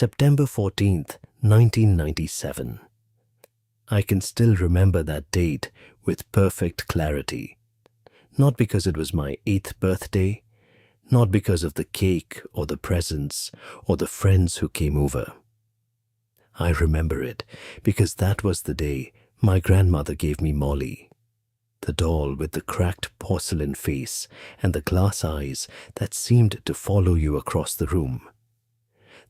September 14th, 1997. I can still remember that date with perfect clarity. Not because it was my 8th birthday, not because of the cake or the presents or the friends who came over. I remember it because that was the day my grandmother gave me Molly, the doll with the cracked porcelain face and the glass eyes that seemed to follow you across the room.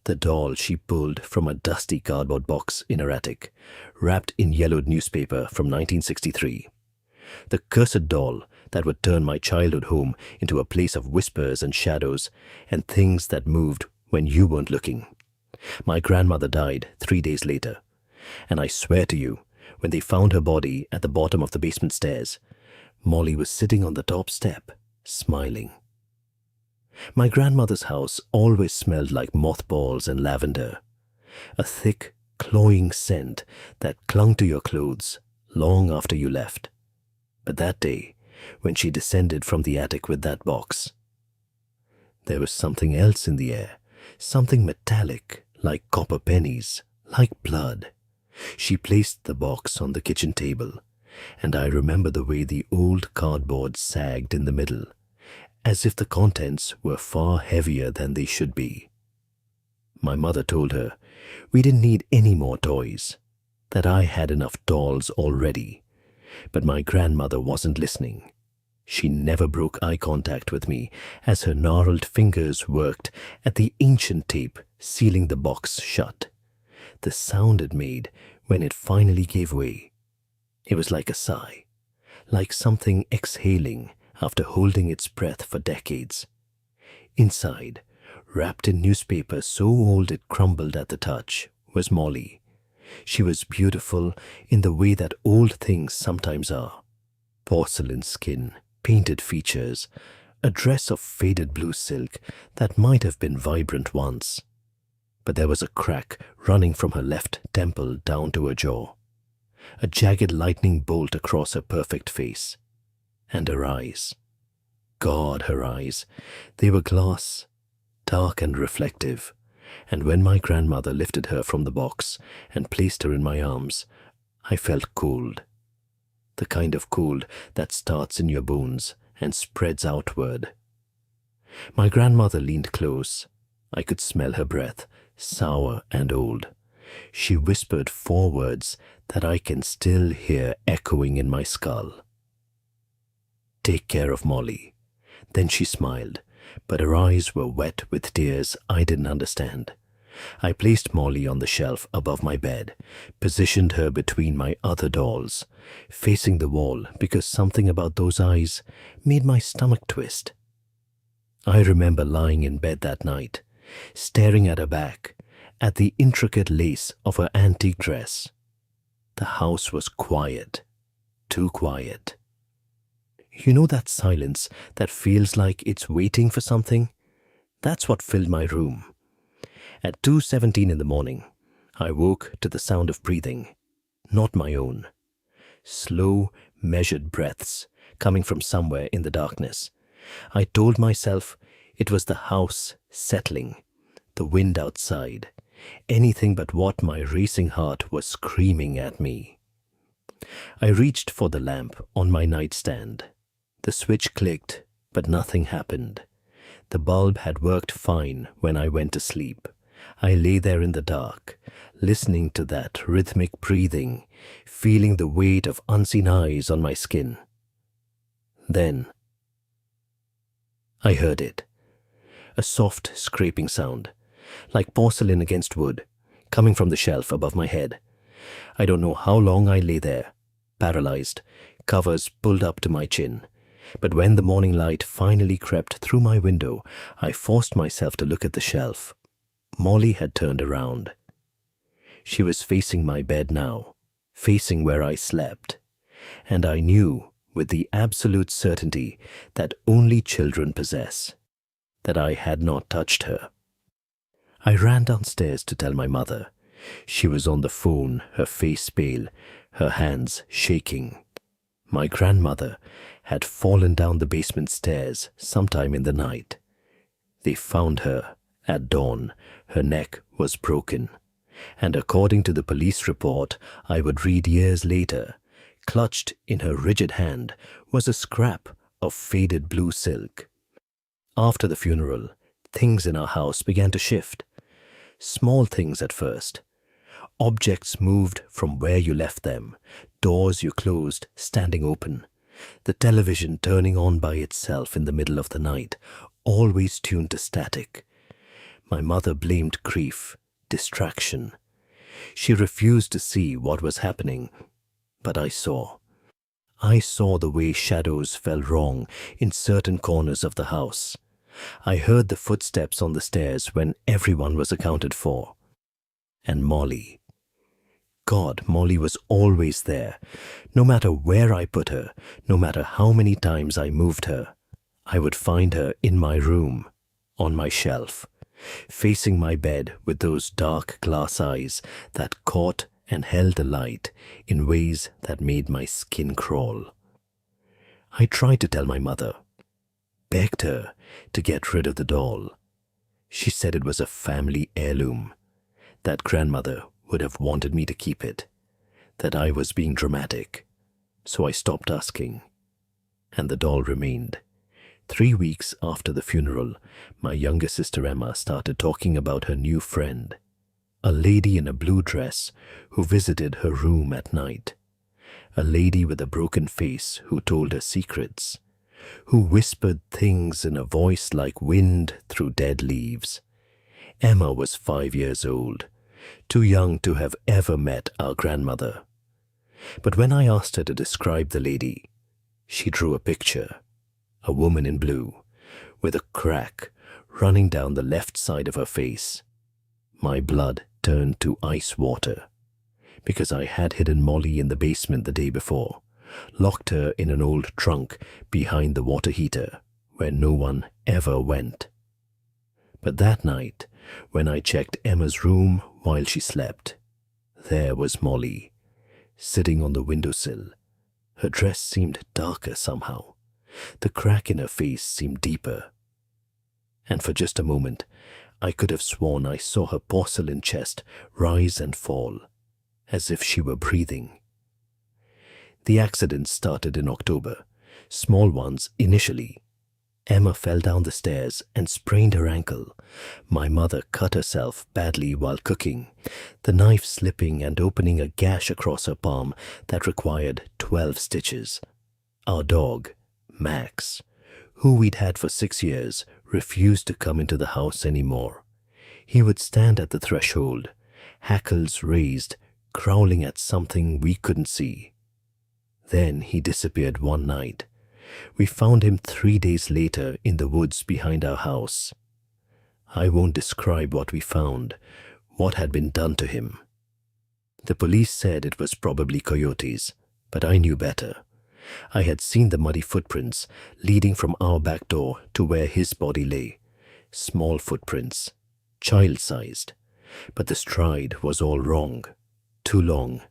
The doll she pulled from a dusty cardboard box in her attic, wrapped in yellowed newspaper from 1963. The cursed doll that would turn my childhood home into a place of whispers and shadows and things that moved when you weren't looking. My grandmother died 3 days later, and I swear to you, when they found her body at the bottom of the basement stairs, Molly was sitting on the top step, smiling. My grandmother's house always smelled like mothballs and lavender, a thick, cloying scent that clung to your clothes long after you left. But that day, when she descended from the attic with that box, there was something else in the air, something metallic, like copper pennies, like blood. She placed the box on the kitchen table, and I remember the way the old cardboard sagged in the middle, as if the contents were far heavier than they should be. My mother told her we didn't need any more toys, that I had enough dolls already. But my grandmother wasn't listening. She never broke eye contact with me as her gnarled fingers worked at the ancient tape sealing the box shut. The sound it made when it finally gave way. It was like a sigh, like something exhaling after holding its breath for decades. Inside, wrapped in newspaper so old it crumbled at the touch, was Molly. She was beautiful in the way that old things sometimes are. Porcelain skin, painted features, a dress of faded blue silk that might have been vibrant once. But there was a crack running from her left temple down to her jaw, a jagged lightning bolt across her perfect face. And her eyes. God, her eyes. They were glass, dark and reflective. And when my grandmother lifted her from the box and placed her in my arms, I felt cold. The kind of cold that starts in your bones and spreads outward. My grandmother leaned close. I could smell her breath, sour and old. She whispered 4 words that I can still hear echoing in my skull. Take care of Molly. Then she smiled, but her eyes were wet with tears I didn't understand. I placed Molly on the shelf above my bed, positioned her between my other dolls, facing the wall because something about those eyes made my stomach twist. I remember lying in bed that night, staring at her back, at the intricate lace of her antique dress. The house was quiet, too quiet. You know that silence that feels like it's waiting for something? That's what filled my room. At 2:17 in the morning, I woke to the sound of breathing, not my own. Slow, measured breaths coming from somewhere in the darkness. I told myself it was the house settling, the wind outside, anything but what my racing heart was screaming at me. I reached for the lamp on my nightstand. The switch clicked, but nothing happened. The bulb had worked fine when I went to sleep. I lay there in the dark, listening to that rhythmic breathing, feeling the weight of unseen eyes on my skin. Then I heard it. A soft scraping sound, like porcelain against wood, coming from the shelf above my head. I don't know how long I lay there, paralyzed, covers pulled up to my chin. But when the morning light finally crept through my window, I forced myself to look at the shelf. Molly had turned around. She was facing my bed now, facing where I slept. And I knew, with the absolute certainty that only children possess, that I had not touched her. I ran downstairs to tell my mother. She was on the phone, her face pale, her hands shaking. My grandmother had fallen down the basement stairs sometime in the night. They found her at dawn, Her neck was broken, and according to the police report I would read years later, clutched in her rigid hand was a scrap of faded blue silk. After the funeral, things in our house began to shift. Small things at first. Objects moved from where you left them, doors you closed standing open, the television turning on by itself in the middle of the night, always tuned to static. My mother blamed grief, distraction. She refused to see what was happening, but I saw. I saw the way shadows fell wrong in certain corners of the house. I heard the footsteps on the stairs when everyone was accounted for. And Molly. God, Molly was always there. No matter where I put her, no matter how many times I moved her, I would find her in my room, on my shelf, facing my bed with those dark glass eyes that caught and held the light in ways that made my skin crawl. I tried to tell my mother, begged her to get rid of the doll. She said it was a family heirloom, that grandmother would have wanted me to keep it, that I was being dramatic. So I stopped asking, and the doll remained. 3 weeks after the funeral, my younger sister Emma started talking about her new friend, a lady in a blue dress who visited her room at night, a lady with a broken face who told her secrets, who whispered things in a voice like wind through dead leaves. Emma was 5 years old, too young to have ever met our grandmother. But when I asked her to describe the lady, she drew a picture, a woman in blue, with a crack running down the left side of her face. My blood turned to ice water, because I had hidden Molly in the basement the day before, locked her in an old trunk behind the water heater, where no one ever went. But that night, when I checked Emma's room while she slept, there was Molly, sitting on the windowsill. Her dress seemed darker somehow. The crack in her face seemed deeper. And for just a moment, I could have sworn I saw her porcelain chest rise and fall, as if she were breathing. The accident started in October, small ones initially. Emma fell down the stairs and sprained her ankle. My mother cut herself badly while cooking, the knife slipping and opening a gash across her palm that required 12 stitches. Our dog, Max, who we'd had for 6 years, refused to come into the house anymore. He would stand at the threshold, hackles raised, growling at something we couldn't see. Then he disappeared one night. We found him 3 days later in the woods behind our house. I won't describe what we found, what had been done to him. The police said it was probably coyotes, but I knew better. I had seen the muddy footprints leading from our back door to where his body lay. Small footprints, child-sized, but the stride was all wrong, too long,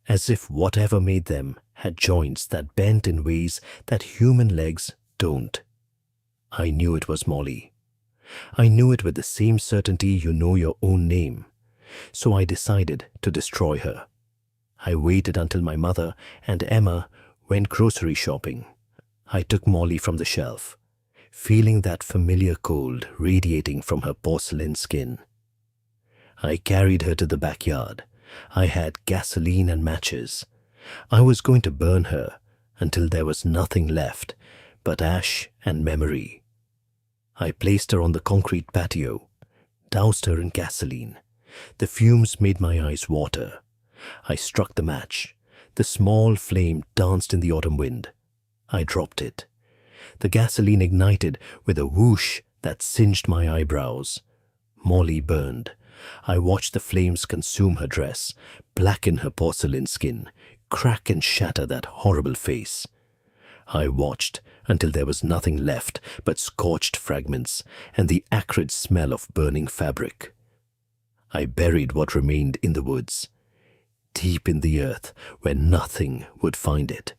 as if whatever made them had joints that bent in ways that human legs don't. I knew it was Molly. I knew it with the same certainty you know your own name. So I decided to destroy her. I waited until my mother and Emma went grocery shopping. I took Molly from the shelf, feeling that familiar cold radiating from her porcelain skin. I carried her to the backyard. I had gasoline and matches. I was going to burn her until there was nothing left but ash and memory. I placed her on the concrete patio, doused her in gasoline. The fumes made my eyes water. I struck the match. The small flame danced in the autumn wind. I dropped it. The gasoline ignited with a whoosh that singed my eyebrows. Molly burned. I watched the flames consume her dress, blacken her porcelain skin, crack and shatter that horrible face. I watched until there was nothing left but scorched fragments and the acrid smell of burning fabric. I buried what remained in the woods, deep in the earth where nothing would find it.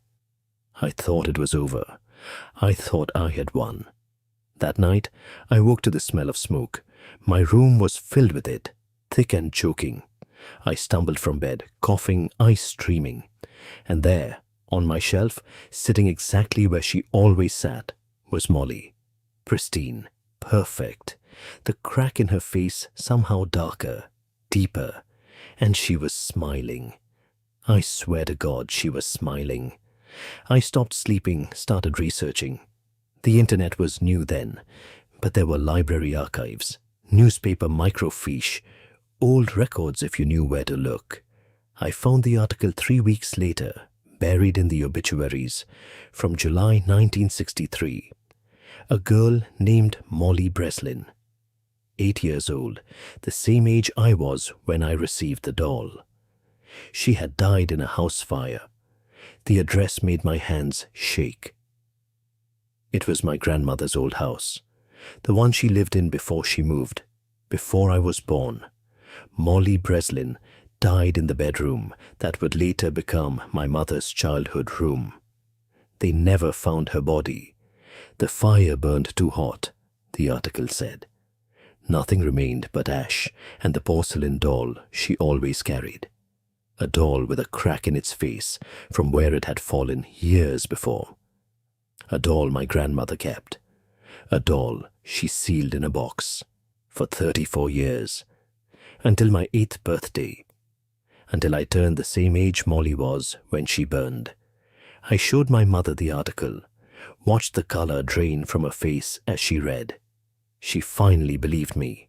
I thought it was over. I thought I had won. That night, I woke to the smell of smoke. My room was filled with it, thick and choking. I stumbled from bed, coughing, eyes streaming. And there, on my shelf, sitting exactly where she always sat, was Molly. Pristine, perfect, the crack in her face somehow darker, deeper, and she was smiling. I swear to God she was smiling. I stopped sleeping, started researching. The internet was new then, but there were library archives, newspaper microfiche, old records if you knew where to look. I found the article 3 weeks later, buried in the obituaries, from July 1963. A girl named Molly Breslin, 8 years old, the same age I was when I received the doll. She had died in a house fire. The address made my hands shake. It was my grandmother's old house, the one she lived in before she moved, before I was born. Molly Breslin died in the bedroom that would later become my mother's childhood room. They never found her body. The fire burned too hot, the article said. Nothing remained but ash and the porcelain doll she always carried. A doll with a crack in its face from where it had fallen years before. A doll my grandmother kept. A doll she sealed in a box for 34 years, until my 8th birthday, until I turned the same age Molly was when she burned. I showed my mother the article, watched the color drain from her face as she read. She finally believed me.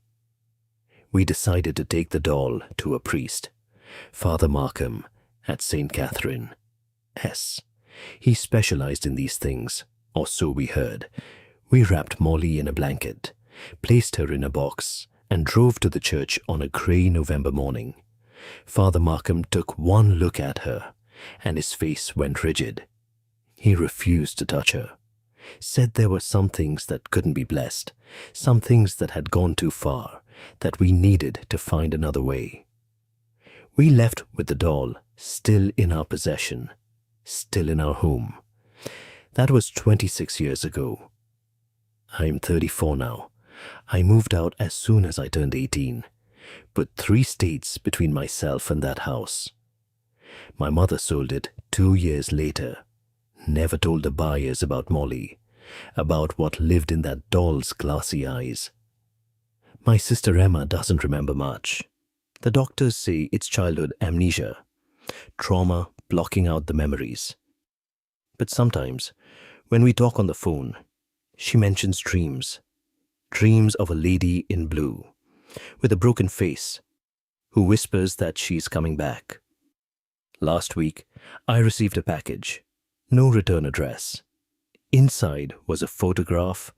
We decided to take the doll to a priest, Father Markham, at St. Catherine. S. He specialized in these things, or so we heard. We wrapped Molly in a blanket, placed her in a box, and drove to the church on a grey November morning. Father Markham took one look at her, and his face went rigid. He refused to touch her, said there were some things that couldn't be blessed, some things that had gone too far, that we needed to find another way. We left with the doll still in our possession, still in our home. That was 26 years ago. I'm 34 now. I moved out as soon as I turned 18, put 3 states between myself and that house. My mother sold it 2 years later, never told the buyers about Molly, about what lived in that doll's glassy eyes. My sister Emma doesn't remember much. The doctors say it's childhood amnesia, trauma blocking out the memories. But sometimes, when we talk on the phone, she mentions dreams. Dreams of a lady in blue, with a broken face, who whispers that she's coming back. Last week, I received a package. No return address. Inside was a photograph.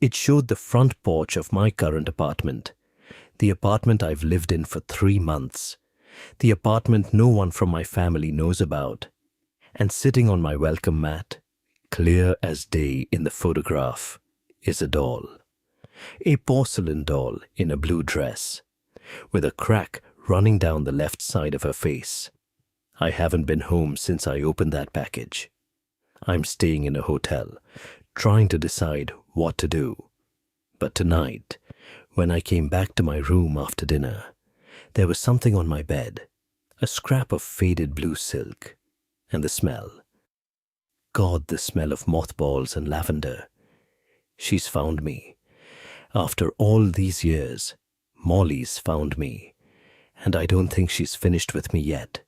It showed the front porch of my current apartment, the apartment I've lived in for 3 months, the apartment no one from my family knows about. And sitting on my welcome mat, clear as day in the photograph, is a doll. A porcelain doll in a blue dress, with a crack running down the left side of her face. I haven't been home since I opened that package. I'm staying in a hotel, trying to decide what to do. But tonight, when I came back to my room after dinner, there was something on my bed, a scrap of faded blue silk, and the smell. God, the smell of mothballs and lavender. She's found me. After all these years, Molly's found me, and I don't think she's finished with me yet.